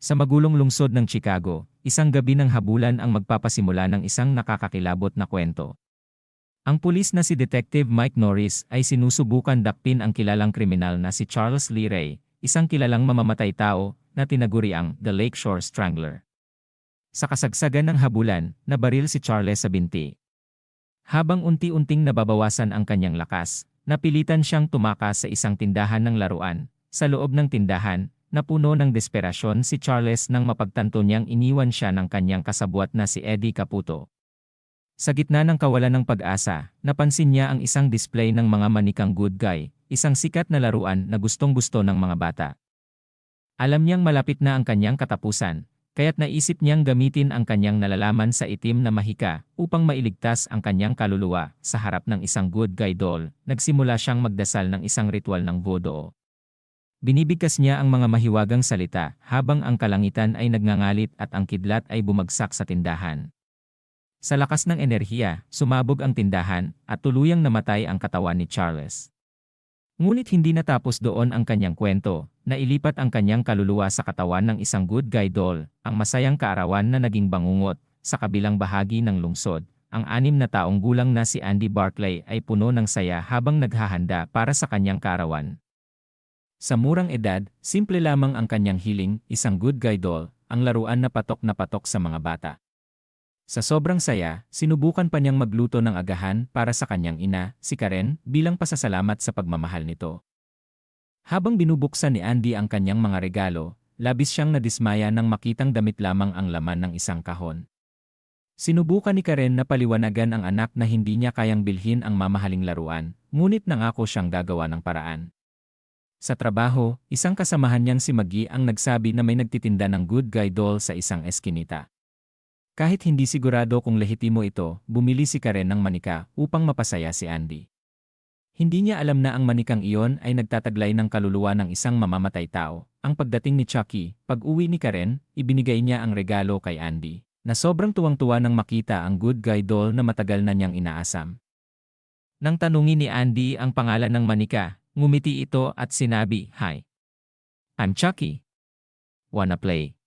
Sa magulong lungsod ng Chicago, isang gabi ng habulan ang magpapasimula ng isang nakakakilabot na kwento. Ang pulis na si Detective Mike Norris ay sinusubukan dakpin ang kilalang kriminal na si Charles Lee Ray, isang kilalang mamamatay tao na tinaguri ang The Lakeshore Strangler. Sa kasagsagan ng habulan, nabaril si Charles sa binti. Habang unti-unting nababawasan ang kanyang lakas, napilitan siyang tumakas sa isang tindahan ng laruan. Sa loob ng tindahan, napuno ng desperasyon si Charles nang mapagtanto niyang iniwan siya ng kanyang kasabwat na si Eddie Caputo. Sa gitna ng kawalan ng pag-asa, napansin niya ang isang display ng mga manikang good guy, isang sikat na laruan na gustong-gusto ng mga bata. Alam niyang malapit na ang kanyang katapusan, kaya't naisip niyang gamitin ang kanyang nalalaman sa itim na mahika upang mailigtas ang kanyang kaluluwa. Sa harap ng isang good guy doll, nagsimula siyang magdasal ng isang ritual ng voodoo. Binibigkas niya ang mga mahiwagang salita habang ang kalangitan ay nagngangalit at ang kidlat ay bumagsak sa tindahan. Sa lakas ng enerhiya, sumabog ang tindahan at tuluyang namatay ang katawan ni Charles. Ngunit hindi natapos doon ang kanyang kwento, nailipat ang kanyang kaluluwa sa katawan ng isang good guy doll, ang masayang kaarawan na naging bangungot. Sa kabilang bahagi ng lungsod, ang 6 na taong gulang na si Andy Barclay ay puno ng saya habang naghahanda para sa kanyang kaarawan. Sa murang edad, simple lamang ang kanyang hiling, isang good guy doll, ang laruan na patok sa mga bata. Sa sobrang saya, sinubukan pa niyang magluto ng agahan para sa kanyang ina, si Karen, bilang pasasalamat sa pagmamahal nito. Habang binubuksan ni Andy ang kanyang mga regalo, labis siyang nadismaya nang makitang damit lamang ang laman ng isang kahon. Sinubukan ni Karen na paliwanagan ang anak na hindi niya kayang bilhin ang mamahaling laruan, ngunit nangako siyang gagawa ng paraan. Sa trabaho, isang kasamahan niyang si Maggie ang nagsabi na may nagtitinda ng good guy doll sa isang eskinita. Kahit hindi sigurado kung lehitimo ito, bumili si Karen ng manika upang mapasaya si Andy. Hindi niya alam na ang manikang iyon ay nagtataglay ng kaluluwa ng isang mamamatay tao. Ang pagdating ni Chucky, pag-uwi ni Karen, ibinigay niya ang regalo kay Andy, na sobrang tuwang-tuwa nang makita ang good guy doll na matagal na niyang inaasam. Nang tanungin ni Andy ang pangalan ng manika, ngumiti ito at sinabi, "Hi. I'm Chucky. Wanna play?"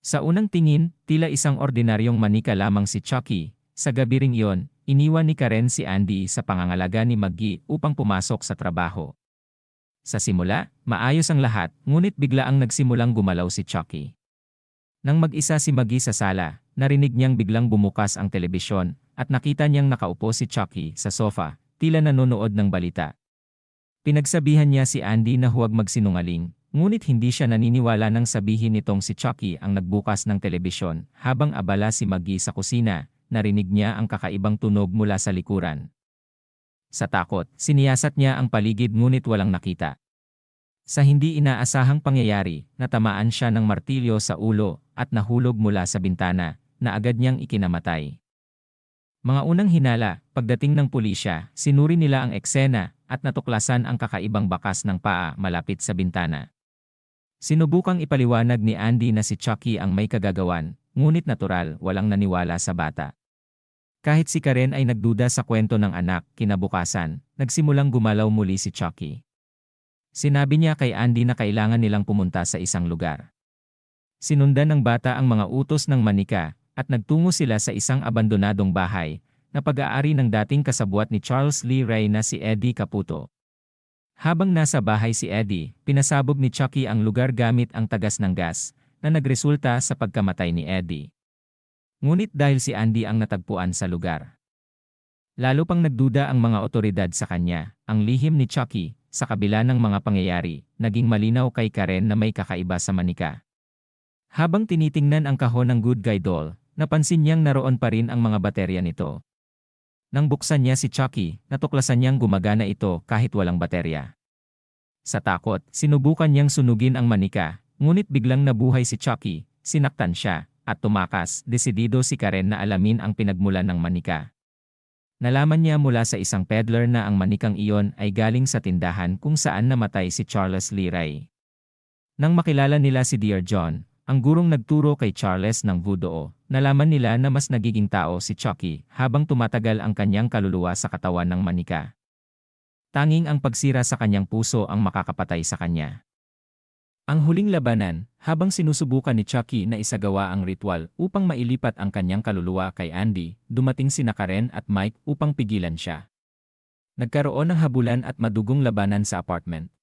Sa unang tingin, tila isang ordinaryong manika lamang si Chucky. Sa gabi ring iyon, iniwan ni Karen si Andy sa pangangalaga ni Maggie upang pumasok sa trabaho. Sa simula, maayos ang lahat, ngunit bigla ang nagsimulang gumalaw si Chucky. Nang mag-isa si Maggie sa sala, narinig niyang biglang bumukas ang telebisyon at nakita niyang nakaupo si Chucky sa sofa, tila nanonood ng balita. Pinagsabihan niya si Andy na huwag magsinungaling. Ngunit hindi siya naniniwala nang sabihin nitong si Chucky ang nagbukas ng telebisyon. Habang abala si Maggie sa kusina, narinig niya ang kakaibang tunog mula sa likuran. Sa takot, siniyasat niya ang paligid ngunit walang nakita. Sa hindi inaasahang pangyayari, natamaan siya ng martilyo sa ulo at nahulog mula sa bintana, na agad niyang ikinamatay. Mga unang hinala, pagdating ng pulisya, sinuri nila ang eksena at natuklasan ang kakaibang bakas ng paa malapit sa bintana. Sinubukang ipaliwanag ni Andy na si Chucky ang may kagagawan, ngunit natural, walang naniwala sa bata. Kahit si Karen ay nagduda sa kwento ng anak, kinabukasan, nagsimulang gumalaw muli si Chucky. Sinabi niya kay Andy na kailangan nilang pumunta sa isang lugar. Sinundan ng bata ang mga utos ng manika, at nagtungo sila sa isang abandonadong bahay, na pag-aari ng dating kasabwat ni Charles Lee Ray na si Eddie Caputo. Habang nasa bahay si Eddie, pinasabog ni Chucky ang lugar gamit ang tagas ng gas, na nagresulta sa pagkamatay ni Eddie. Ngunit dahil si Andy ang natagpuan sa lugar, lalo pang nagduda ang mga otoridad sa kanya. Ang lihim ni Chucky, sa kabila ng mga pangyayari, naging malinaw kay Karen na may kakaiba sa manika. Habang tinitingnan ang kahon ng good guy doll, napansin niyang naroon pa rin ang mga baterya nito. Nang buksan niya si Chucky, natuklasan niyang gumagana ito kahit walang baterya. Sa takot, sinubukan niyang sunugin ang manika, ngunit biglang nabuhay si Chucky, sinaktan siya, at tumakas. Desidido si Karen na alamin ang pinagmulan ng manika. Nalaman niya mula sa isang peddler na ang manikang iyon ay galing sa tindahan kung saan namatay si Charles Lee Ray. Nang makilala nila si Dear John, ang gurong nagturo kay Charles ng voodoo, nalaman nila na mas nagiging tao si Chucky habang tumatagal ang kanyang kaluluwa sa katawan ng manika. Tanging ang pagsira sa kanyang puso ang makakapatay sa kanya. Ang huling labanan, habang sinusubukan ni Chucky na isagawa ang ritual upang mailipat ang kanyang kaluluwa kay Andy, dumating sina Karen at Mike upang pigilan siya. Nagkaroon ng habulan at madugong labanan sa apartment.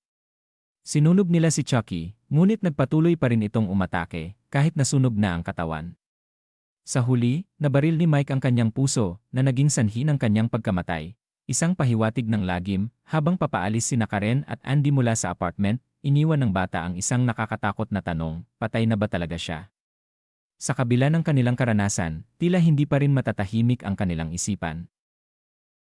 Sinunog nila si Chucky, ngunit nagpatuloy pa rin itong umatake, kahit nasunog na ang katawan. Sa huli, nabaril ni Mike ang kanyang puso na naging sanhi ng kanyang pagkamatay. Isang pahiwatig ng lagim, habang papaalis sina Karen at Andy mula sa apartment, iniwan ng bata ang isang nakakatakot na tanong, patay na ba talaga siya? Sa kabila ng kanilang karanasan, tila hindi pa rin matatahimik ang kanilang isipan.